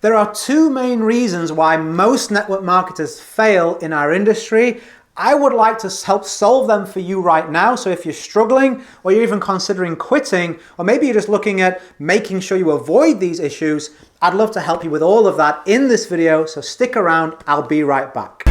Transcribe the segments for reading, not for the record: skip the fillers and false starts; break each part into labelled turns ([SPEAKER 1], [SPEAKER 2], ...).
[SPEAKER 1] There are two main reasons why most network marketers fail in our industry. I would like to help solve them for you right now. So if you're struggling or you're even considering quitting, or maybe you're just looking at making sure you avoid these issues, I'd love to help you with all of that in this video. So stick around, I'll be right back.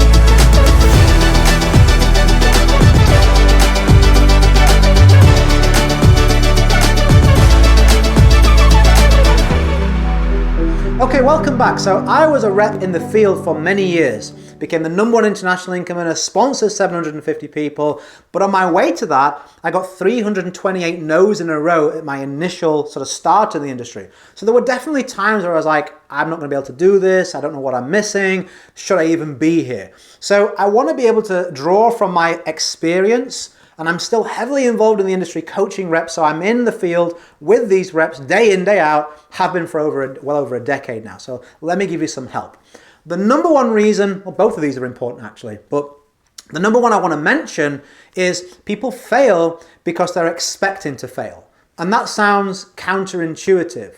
[SPEAKER 1] Okay, welcome back. So I was a rep in the field for many years, became the #1 international income earner, sponsored 750 people. But on my way to that, I got 328 no's in a row at my initial sort of start in the industry. So there were definitely times where I was like, I'm not going to be able to do this. I don't know what I'm missing. Should I even be here? So I want to be able to draw from my experience. And I'm still heavily involved in the industry coaching reps, so I'm in the field with these reps day in, day out, have been for well over a decade now. So let me give you some help. The #1 reason, well, both of these are important actually, but the #1 I want to mention is people fail because they're expecting to fail. And that sounds counterintuitive.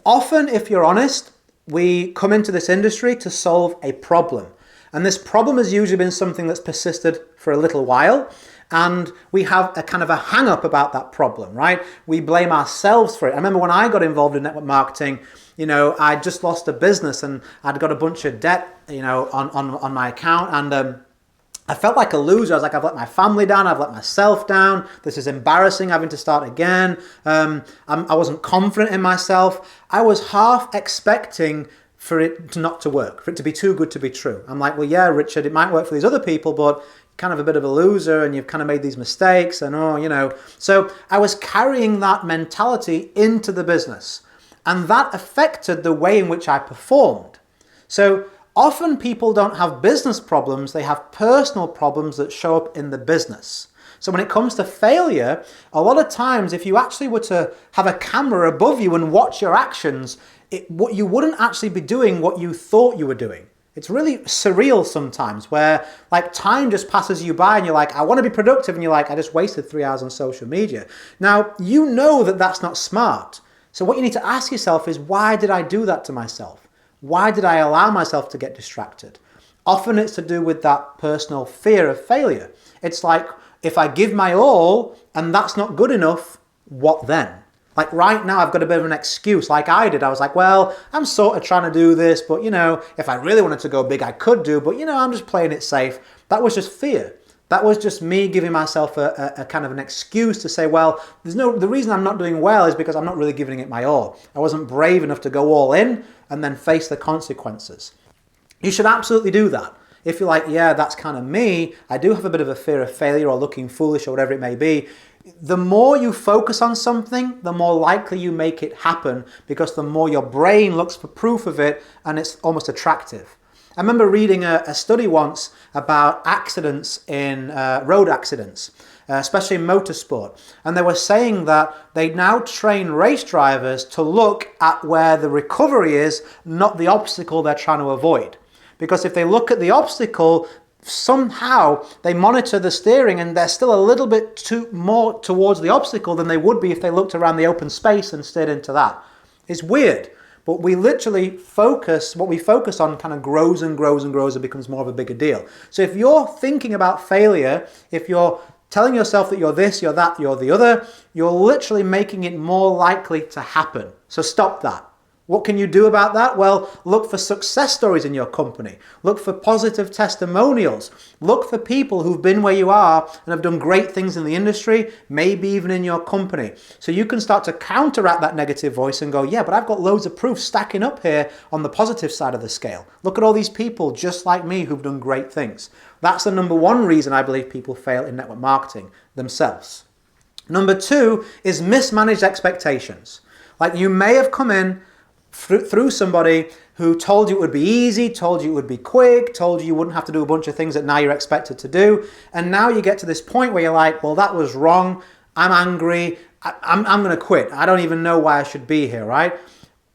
[SPEAKER 1] Often, if you're honest, we come into this industry to solve a problem. And this problem has usually been something that's persisted for a little while. And we have a kind of a hang up about that problem, right? We blame ourselves for it. I remember when I got involved in network marketing, I just lost a business and I'd got a bunch of debt, on my account. And I felt like a loser. I was like, I've let my family down. I've let myself down. This is embarrassing, having to start again. I wasn't confident in myself. I was half expecting for it not to work, for it to be too good to be true. I'm like, well, yeah, Richard, it might work for these other people, but kind of a bit of a loser and you've kind of made these mistakes and So I was carrying that mentality into the business and that affected the way in which I performed. So often people don't have business problems, they have personal problems that show up in the business. So when it comes to failure, a lot of times if you actually were to have a camera above you and watch your actions, you wouldn't actually be doing what you thought you were doing. It's really surreal sometimes where like time just passes you by and you're like, I want to be productive. And you're like, I just wasted 3 hours on social media. Now, you know that that's not smart. So what you need to ask yourself is, why did I do that to myself? Why did I allow myself to get distracted? Often it's to do with that personal fear of failure. It's like, if I give my all and that's not good enough, what then? Like right now, I've got a bit of an excuse like I did. I was like, well, I'm sort of trying to do this, but if I really wanted to go big, I could do, but I'm just playing it safe. That was just fear. That was just me giving myself a kind of an excuse to say, well, the reason I'm not doing well is because I'm not really giving it my all. I wasn't brave enough to go all in and then face the consequences. You should absolutely do that. If you're like, yeah, that's kind of me, I do have a bit of a fear of failure or looking foolish or whatever it may be, the more you focus on something, the more likely you make it happen because the more your brain looks for proof of it and it's almost attractive. I remember reading a study once about accidents in road accidents, especially in motorsport. And they were saying that they now train race drivers to look at where the recovery is, not the obstacle they're trying to avoid. Because if they look at the obstacle, somehow they monitor the steering and they're still a little bit more towards the obstacle than they would be if they looked around the open space and stared into that. It's weird, but we literally what we focus on kind of grows and grows and grows and becomes more of a bigger deal. So if you're thinking about failure, if you're telling yourself that you're this, you're that, you're the other, you're literally making it more likely to happen. So stop that. What can you do about that? Well, look for success stories in your company. Look for positive testimonials. Look for people who've been where you are and have done great things in the industry, maybe even in your company. So you can start to counteract that negative voice and go, yeah, but I've got loads of proof stacking up here on the positive side of the scale. Look at all these people just like me who've done great things. That's the #1 reason I believe people fail in network marketing themselves. #2 is mismanaged expectations. Like you may have come in through somebody who told you it would be easy, told you it would be quick, told you wouldn't have to do a bunch of things that now you're expected to do. And now you get to this point where you're like, well, that was wrong. I'm angry. I'm going to quit. I don't even know why I should be here, right?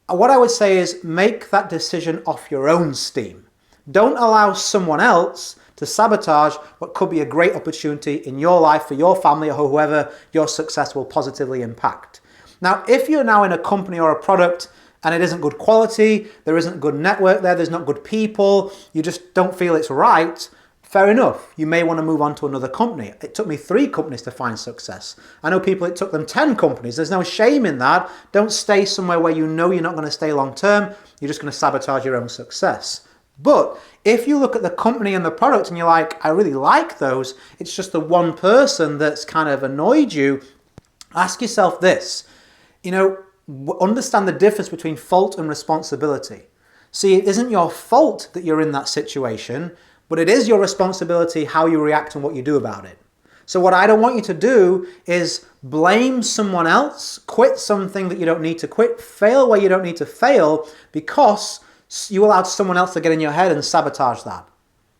[SPEAKER 1] What I would say is make that decision off your own steam. Don't allow someone else to sabotage what could be a great opportunity in your life for your family or whoever your success will positively impact. Now, if you're now in a company or a product and it isn't good quality, there isn't good network there, there's not good people, you just don't feel it's right, fair enough. You may want to move on to another company. It took me 3 companies to find success. I know people, it took them 10 companies. There's no shame in that. Don't stay somewhere where you know you're not going to stay long term. You're just going to sabotage your own success. But if you look at the company and the product and you're like, I really like those, it's just the one person that's kind of annoyed you, ask yourself this, understand the difference between fault and responsibility. See, it isn't your fault that you're in that situation, but it is your responsibility how you react and what you do about it. So what I don't want you to do is blame someone else, quit something that you don't need to quit, fail where you don't need to fail because you allowed someone else to get in your head and sabotage that.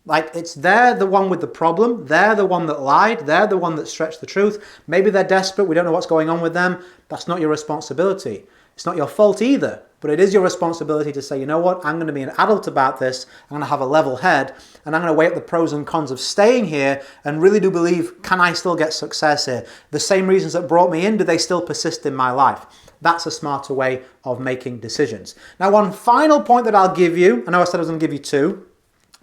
[SPEAKER 1] Like, they're the one with the problem, they're the one that lied, they're the one that stretched the truth. Maybe they're desperate, we don't know what's going on with them. That's not your responsibility. It's not your fault either, but it is your responsibility to say, you know what, I'm going to be an adult about this, I'm going to have a level head, and I'm going to weigh up the pros and cons of staying here and really do believe, can I still get success here? The same reasons that brought me in, do they still persist in my life? That's a smarter way of making decisions. Now, one final point that I'll give you, I know I said I was going to give you 2,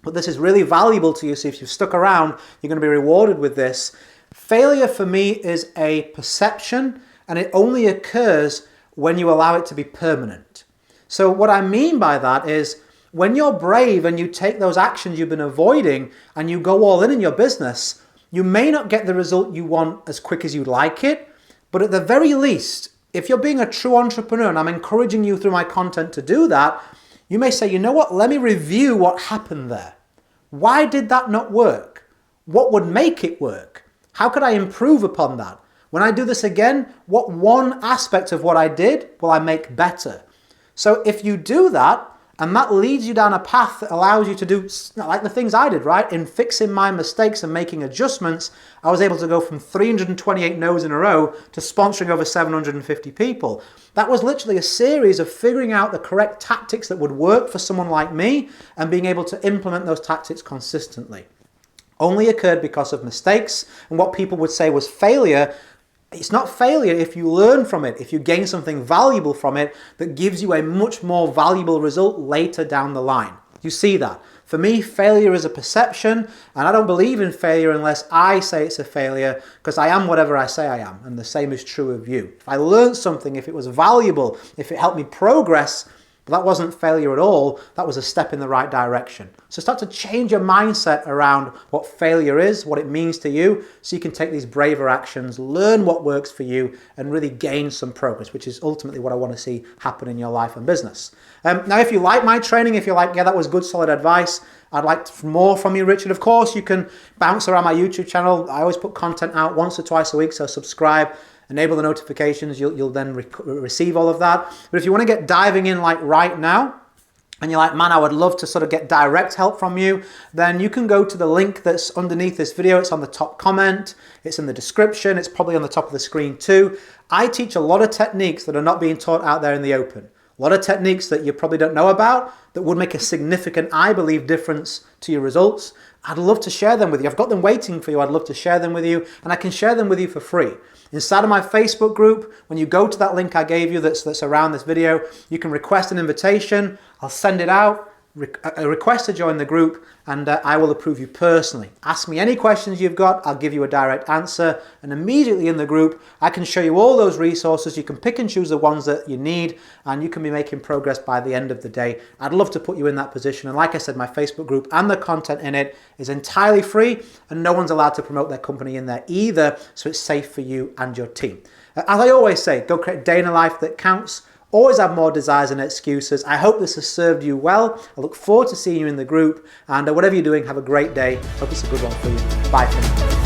[SPEAKER 1] but this is really valuable to you, so if you've stuck around, you're going to be rewarded with this. Failure for me is a perception, and it only occurs when you allow it to be permanent. So what I mean by that is when you're brave and you take those actions you've been avoiding and you go all in your business, you may not get the result you want as quick as you'd like it, but at the very least, if you're being a true entrepreneur, and I'm encouraging you through my content to do that, you may say, you know what, let me review what happened there. Why did that not work? What would make it work? How could I improve upon that? When I do this again, what one aspect of what I did will I make better? So if you do that, and that leads you down a path that allows you to do, like the things I did, right? In fixing my mistakes and making adjustments, I was able to go from 328 no's in a row to sponsoring over 750 people. That was literally a series of figuring out the correct tactics that would work for someone like me and being able to implement those tactics consistently. Only occurred because of mistakes and what people would say was failure. It's not failure if you learn from it, if you gain something valuable from it that gives you a much more valuable result later down the line. You see that? For me, failure is a perception, and I don't believe in failure unless I say it's a failure, because I am whatever I say I am, and the same is true of you. If I learned something, if it was valuable, if it helped me progress, that wasn't failure at all, that was a step in the right direction. So start to change your mindset around what failure is, what it means to you, so you can take these braver actions, learn what works for you, and really gain some progress, which is ultimately what I want to see happen in your life and business. Now, if you like my training, if you're like, yeah, that was good, solid advice, I'd like more from you, Richard. Of course, you can bounce around my YouTube channel. I always put content out once or twice a week, so subscribe. Enable the notifications, you'll then receive all of that. But if you want to get diving in like right now, and you're like, man, I would love to sort of get direct help from you, then you can go to the link that's underneath this video. It's on the top comment, it's in the description, it's probably on the top of the screen too. I teach a lot of techniques that are not being taught out there in the open. A lot of techniques that you probably don't know about that would make a significant, I believe, difference to your results. I'd love to share them with you. I've got them waiting for you. I'd love to share them with you, and I can share them with you for free. Inside of my Facebook group, when you go to that link I gave you that's around this video, you can request an invitation. I'll send it out, a request to join the group, and I will approve you personally. Ask me any questions you've got, I'll give you a direct answer, and immediately in the group, I can show you all those resources. You can pick and choose the ones that you need, and you can be making progress by the end of the day. I'd love to put you in that position, and like I said, my Facebook group and the content in it is entirely free, and no one's allowed to promote their company in there either, so it's safe for you and your team. As I always say, go create a day in a life that counts. Always have more desires and excuses. I hope this has served you well. I look forward to seeing you in the group, and whatever you're doing, have a great day. Hope it's a good one for you. Bye for now.